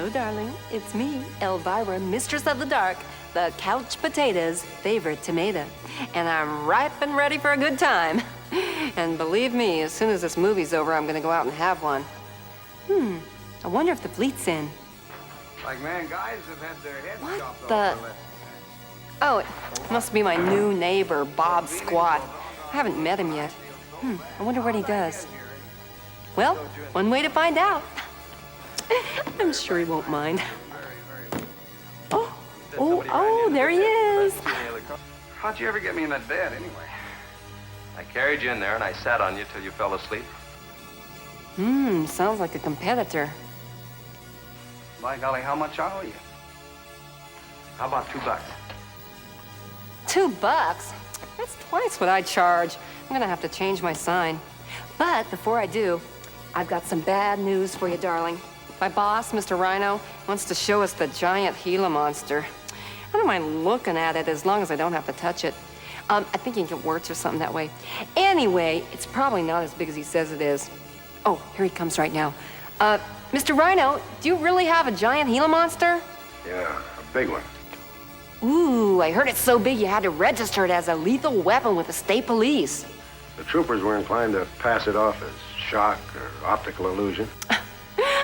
Hello, darling. It's me, Elvira, Mistress of the Dark, the couch potato's favorite tomato. And I'm ripe and ready for a good time. And believe me, as soon as this movie's over, I'm gonna go out and have one. I wonder if the fleet's in. Like, man, guys have had their heads chopped off the... for less. Oh, it must be my new neighbor, Bob Squat. I haven't met him yet. I wonder what he does. Well, one way to find out. I'm sure he won't mind. Oh, there he is. How'd you ever get me in that bed, anyway? I carried you in there and I sat on you till you fell asleep. Sounds like a competitor. By golly, how much I owe you? How about $2? $2? That's twice what I charge. I'm gonna have to change my sign. But before I do, I've got some bad news for you, darling. My boss, Mr. Rhino, wants to show us the giant Gila monster. I don't mind looking at it as long as I don't have to touch it. I think you can get warts or something that way. Anyway, it's probably not as big as he says it is. Oh, here he comes right now. Mr. Rhino, do you really have a giant Gila monster? Yeah, a big one. Ooh, I heard it's so big you had to register it as a lethal weapon with the state police. The troopers were inclined to pass it off as shock or optical illusion.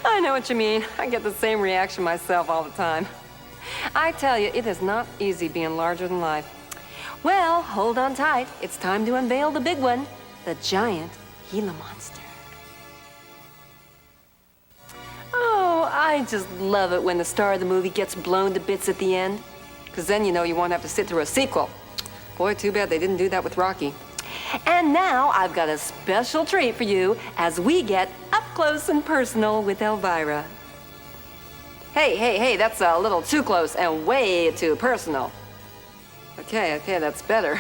I know what you mean. I get the same reaction myself all the time. I tell you, it is not easy being larger than life. Well, hold on tight. It's time to unveil the big one, the giant Gila monster. Oh, I just love it when the star of the movie gets blown to bits at the end. Because then you know you won't have to sit through a sequel. Boy, too bad they didn't do that with Rocky. And now I've got a special treat for you as we get up close and personal with Elvira. Hey, that's a little too close and way too personal. Okay, that's better.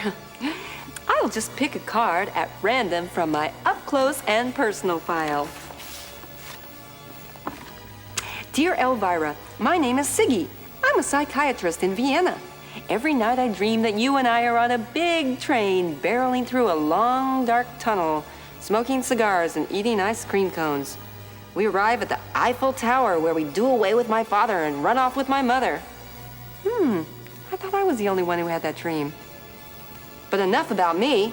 I'll just pick a card at random from my up close and personal file. Dear Elvira, my name is Siggy. I'm a psychiatrist in Vienna. Every night I dream that you and I are on a big train barreling through a long, dark tunnel, smoking cigars and eating ice cream cones. We arrive at the Eiffel Tower where we do away with my father and run off with my mother. I thought I was the only one who had that dream. But enough about me.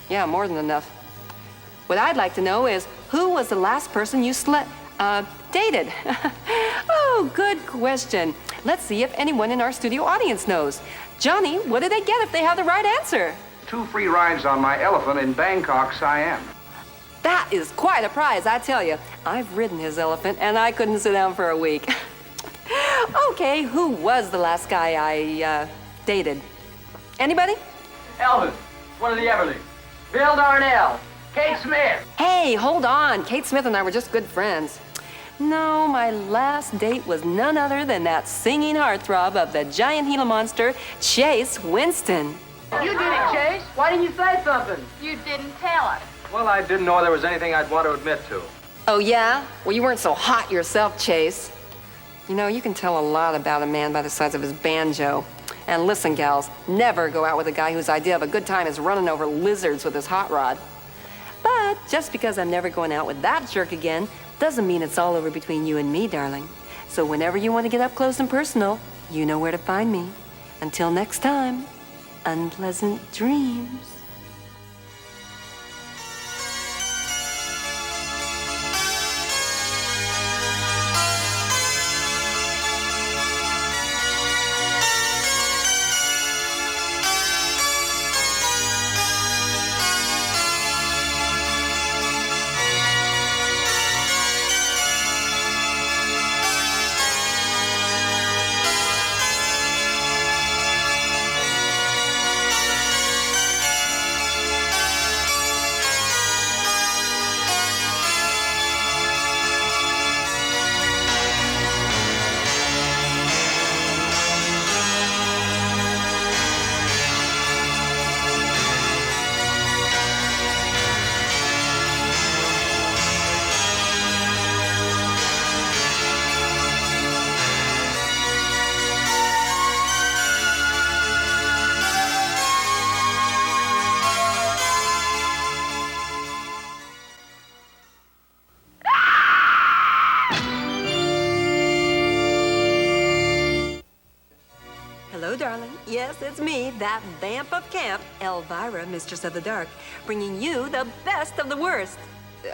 Yeah, more than enough. What I'd like to know is, who was the last person you dated? Oh, good question. Let's see if anyone in our studio audience knows. Johnny, what do they get if they have the right answer? 2 free rides on my elephant in Bangkok, Siam. That is quite a prize, I tell you. I've ridden his elephant, and I couldn't sit down for a week. Okay, who was the last guy I dated? Anybody? Elvis, one of the Everlys. Bill Darnell, Kate Smith. Hey, hold on. Kate Smith and I were just good friends. No, my last date was none other than that singing heartthrob of the giant Gila monster, Chase Winston. You did it, Chase. Why didn't you say something? You didn't tell us. Well, I didn't know there was anything I'd want to admit to. Oh, yeah? Well, you weren't so hot yourself, Chase. You know, you can tell a lot about a man by the size of his banjo. And listen, gals, never go out with a guy whose idea of a good time is running over lizards with his hot rod. But just because I'm never going out with that jerk again doesn't mean it's all over between you and me, darling. So whenever you want to get up close and personal, you know where to find me. Until next time, unpleasant dreams. that vamp of camp, Elvira, Mistress of the Dark, bringing you the best of the worst.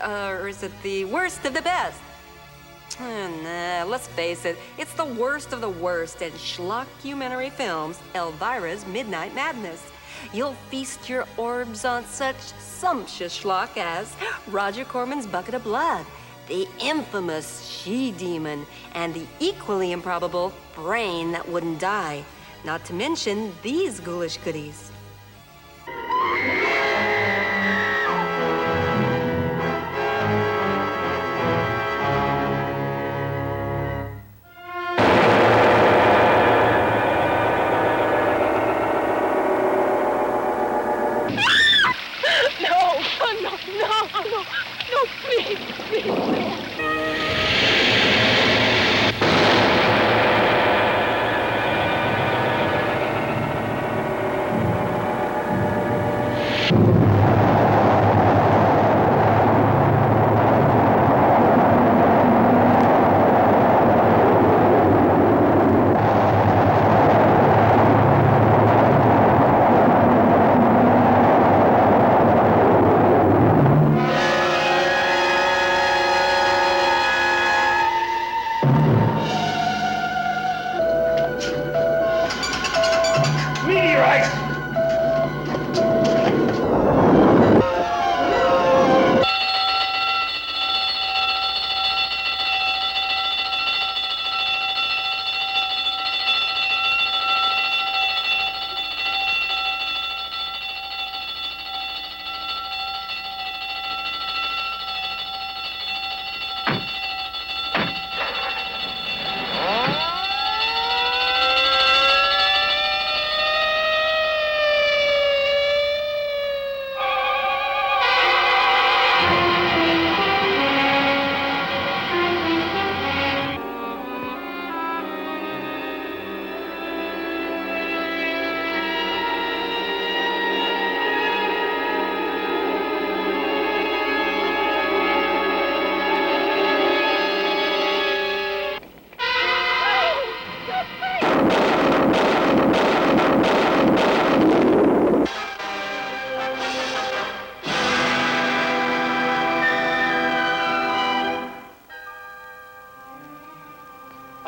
Or is it the worst of the best? Nah, let's face it, it's the worst of the worst in schlock-umentary films, Elvira's Midnight Madness. You'll feast your orbs on such sumptuous schlock as Roger Corman's Bucket of Blood, the infamous She-Demon, and the equally improbable Brain That Wouldn't Die. Not to mention these ghoulish goodies. No, please, please.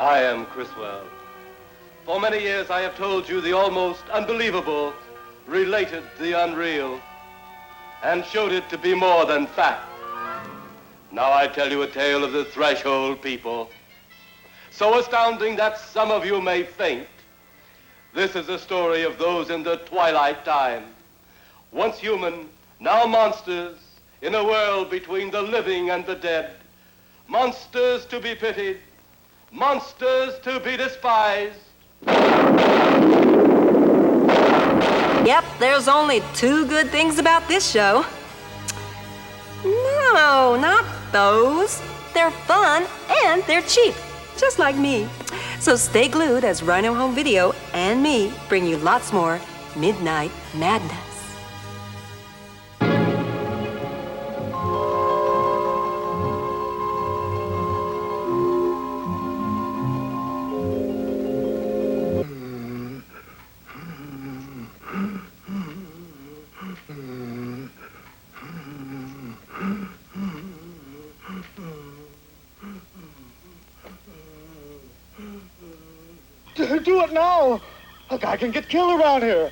I am Criswell. For many years I have told you the almost unbelievable, related the unreal, and showed it to be more than fact. Now I tell you a tale of the threshold people, so astounding that some of you may faint. This is a story of those in the twilight time, once human, now monsters, in a world between the living and the dead. Monsters to be pitied, monsters to be despised. Yep, there's only two good things about this show. No, not those. They're fun and they're cheap, just like me. So stay glued as Rhino Home Video and me bring you lots more Midnight Madness. Do it now! A guy can get killed around here.